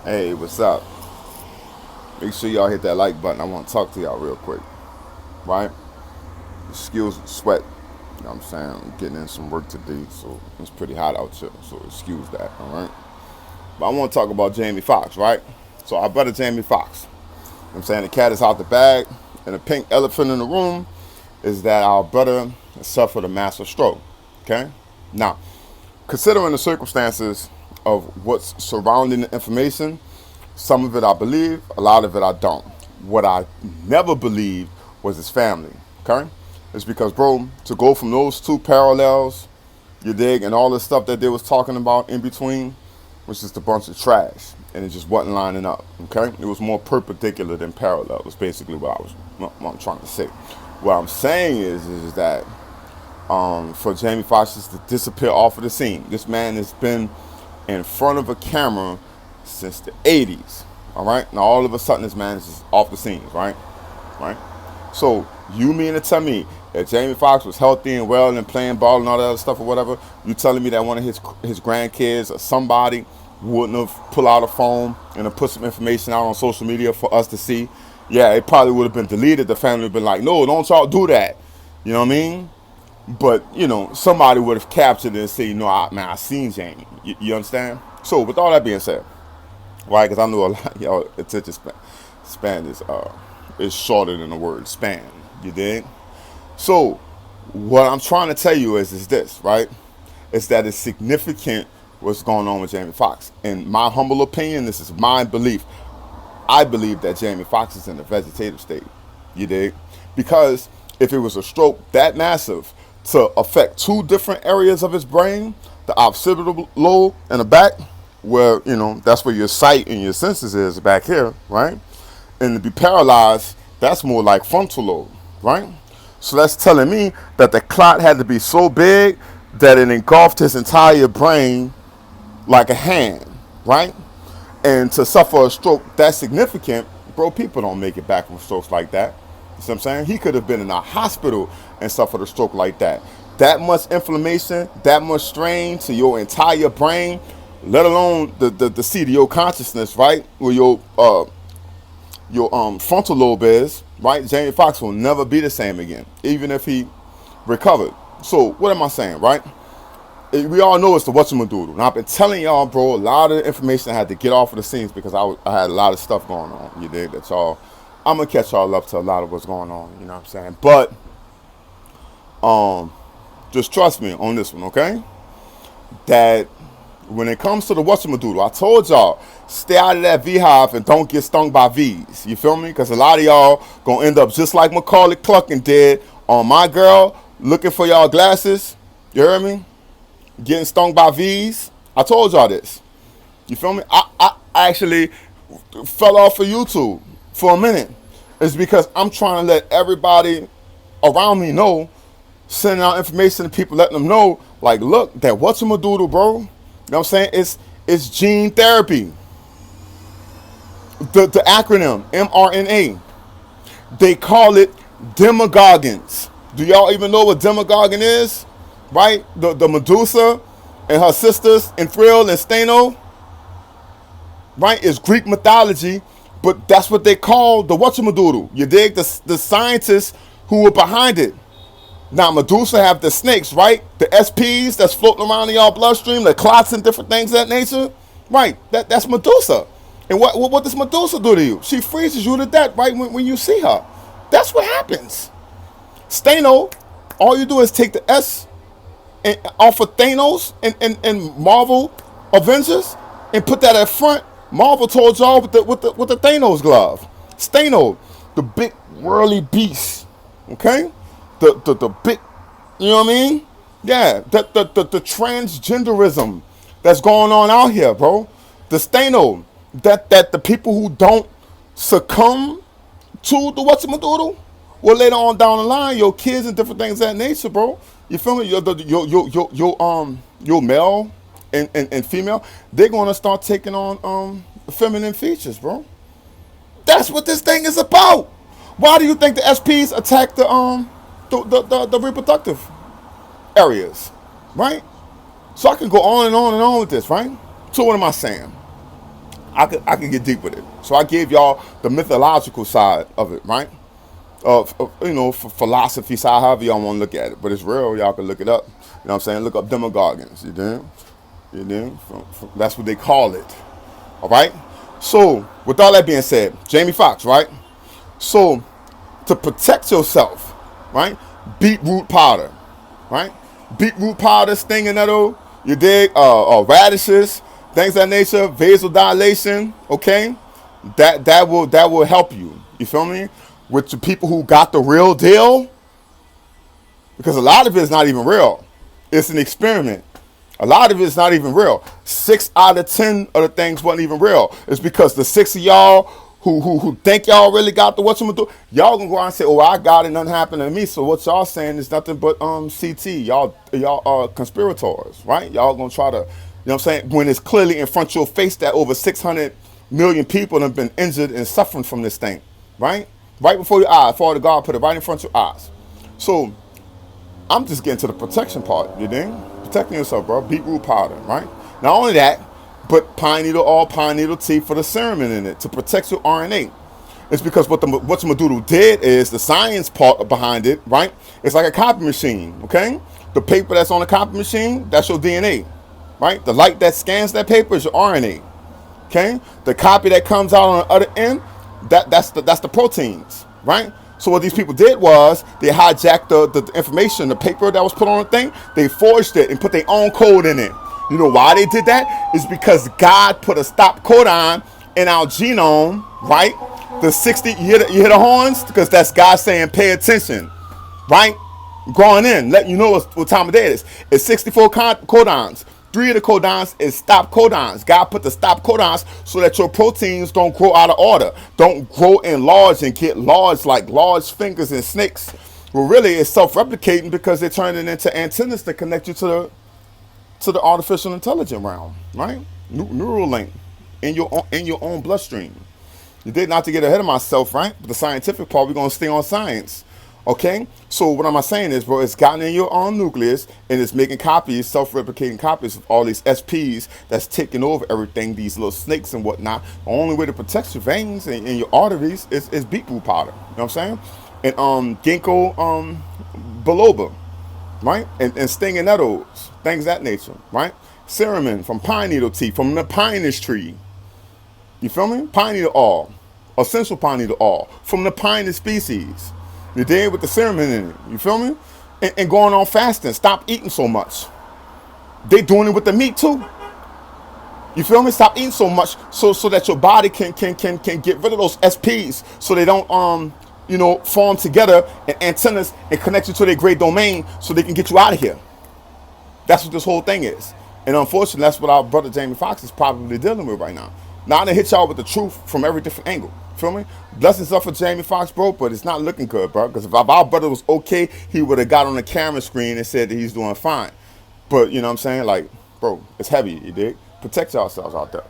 Hey, what's up? Make sure y'all hit that like button. I want to talk to y'all real quick, right? Excuse the sweat. You know what I'm saying? I'm getting in some work today, so it's pretty hot out here. So excuse that, all right? But I want to talk about Jamie Foxx, right? So our brother Jamie Foxx. You know what I'm saying? The cat is out the bag, and the pink elephant in the room is that our brother suffered a massive stroke. Okay? Now, considering the circumstances of what's surrounding the information, some of it I believe, a lot of it I don't. What I never believed was his family. Okay? It's because, bro, to go from those two parallels, you dig, and all the stuff that they was talking about in between was just a bunch of trash, and it just wasn't lining up. Okay? It was more perpendicular than parallel. Was basically what I'm trying to say. What I'm saying is that for Jamie Foxx to disappear off of the scene. This man has been in front of a camera since the 80s. All right? Now, all of a sudden, this man is just off the scenes, right? Right? So, you mean to tell me that Jamie Foxx was healthy and well and playing ball and all that other stuff or whatever? You telling me that one of his grandkids or somebody wouldn't have pulled out a phone and have put some information out on social media for us to see? Yeah, it probably would have been deleted. The family would have been like, no, don't y'all do that. You know what I mean? But, somebody would have captured it and said, man, I seen Jamie. You understand? So, with all that being said, right, because I know a lot of y'all attention span is shorter than the word span. You dig? So, what I'm trying to tell you is this, right? Is that it's significant what's going on with Jamie Foxx. In my humble opinion, this is my belief. I believe that Jamie Foxx is in a vegetative state. You dig? Because if it was a stroke that massive to affect two different areas of his brain, the occipital lobe and the back, where, that's where your sight and your senses is back here, right? And to be paralyzed, that's more like frontal lobe, right? So that's telling me that the clot had to be so big that it engulfed his entire brain like a hand, right? And to suffer a stroke that significant, bro, people don't make it back from strokes like that. You see what I'm saying? He could have been in a hospital and suffered a stroke like that. That much inflammation, that much strain to your entire brain, let alone the seat of your consciousness, right? Where your frontal lobe is, right? Jamie Foxx will never be the same again, even if he recovered. So what am I saying, right? We all know it's the whatchamadoodle. Now, I've been telling y'all, bro, a lot of the information I had to get off of the scenes because I had a lot of stuff going on. You dig? That's all. I'm going to catch y'all up to a lot of what's going on. You know what I'm saying? But just trust me on this one, okay? That when it comes to the whatchamadoodle, I told y'all, stay out of that beehive and don't get stung by bees. You feel me? Because a lot of y'all going to end up just like Macaulay Culkin did on My Girl, looking for y'all glasses. You heard me? Getting stung by V's. I told y'all this. You feel me? I actually fell off of YouTube for a minute. It's because I'm trying to let everybody around me know, sending out information to people, letting them know, like, look, that whatchamadoodle, bro. You know what I'm saying? It's gene therapy. The acronym, mRNA. They call it demogorgons. Do y'all even know what demogorgon is? Right? The Medusa and her sisters, Enthrill and Steno, right, is Greek mythology, but that's what they call the whatchamadoodle. You dig? The scientists who were behind it. Now, Medusa have the snakes, right? The SPs that's floating around in y'all bloodstream, the clots and different things of that nature. Right, that's Medusa. And what does Medusa do to you? She freezes you to death, right, when you see her. That's what happens. Steno, all you do is take the S and off of Thanos and Marvel Avengers and put that at front. Marvel told y'all with the Thanos glove. Stano, the big whirly beast. Okay? The big, you know what I mean? Yeah, the transgenderism that's going on out here, bro. The Stano, that the people who don't succumb to the whatchamadoodle, well, later on down the line, your kids and different things of that nature, bro. You feel me? Your male and female, they're gonna start taking on feminine features, bro. That's what this thing is about. Why do you think the SPs attack the reproductive areas, right? So I can go on and on and on with this, right? So what am I saying? I could get deep with it. So I gave y'all the mythological side of it, right? Philosophy side, however y'all want to look at it. But it's real. Y'all can look it up. You know what I'm saying? Look up demogorgons. You know? You know? That's what they call it. All right? So, with all that being said, Jamie Foxx, right? So, to protect yourself, right? Beetroot powder, right? Beetroot powder, stinging nettle, you dig? Radishes, things of that nature, vasodilation, okay? That will help you. You feel me? With the people who got the real deal, because a lot of it is not even real. It's an experiment. A lot of it is not even real. 6 out of 10 of the things wasn't even real. It's because the 6 of y'all who think y'all really got the whatchamadu, y'all gonna go out and say, oh, I got it, nothing happened to me. So what y'all saying is nothing but CT. Y'all are conspirators, right? Y'all gonna try to, you know what I'm saying, when it's clearly in front of your face that over 600 million people have been injured and suffering from this thing, right? Right before your eyes. Father God put it right in front of your eyes. So I'm just getting to the protection part, you dig? Protecting yourself, bro. Beetroot powder, right? Not only that, but pine needle oil, pine needle tea for the serum in it to protect your RNA. It's because what Madudu did is the science part behind it, right? It's like a copy machine, okay? The paper that's on the copy machine, that's your DNA, right? The light that scans that paper is your RNA, okay? The copy that comes out on the other end, that's the proteins, right? So what these people did was they hijacked the information, the paper that was put on the thing, they forged it and put their own code in it. You know why they did that? It's because God put a stop codon in our genome, right? The 60, you hear the horns? Because that's God saying pay attention, right? Going in, letting you know what time of day it is. It's 64 codons. 3 of the codons is stop codons. God put the stop codons so that your proteins don't grow out of order. Don't grow enlarge and get large like large fingers and snakes. Well, really, it's self-replicating because they're turning into antennas to connect you to the artificial intelligence realm, right? Neural link in your own bloodstream. You did, not to get ahead of myself, right? But the scientific part, we're gonna stay on science. Okay? So what am I saying is, bro, it's gotten in your own nucleus and it's making copies, self-replicating copies of all these SPs that's taking over everything, these little snakes and whatnot. The only way to protect your veins and your arteries is beetroot powder. You know what I'm saying? And ginkgo biloba, right? And stinging nettles, things of that nature, right? Cinnamon from pine needle tea, from the pinus tree. You feel me? Pine needle oil, essential pine needle oil, from the pinus species. You did with the cinnamon in it. You feel me? And going on fasting. Stop eating so much. They doing it with the meat too. You feel me? Stop eating so much so that your body can get rid of those SPs so they don't form together and antennas and connect you to their great domain so they can get you out of here. That's what this whole thing is. And unfortunately, that's what our brother Jamie Foxx is probably dealing with right now. Now I'm gonna hit y'all with the truth from every different angle. Feel me? Blessings up for Jamie Foxx, bro, but it's not looking good, bro. Because if our brother was okay, he would have got on the camera screen and said that he's doing fine. But you know what I'm saying? Like, bro, it's heavy, you dig? Protect yourselves out there.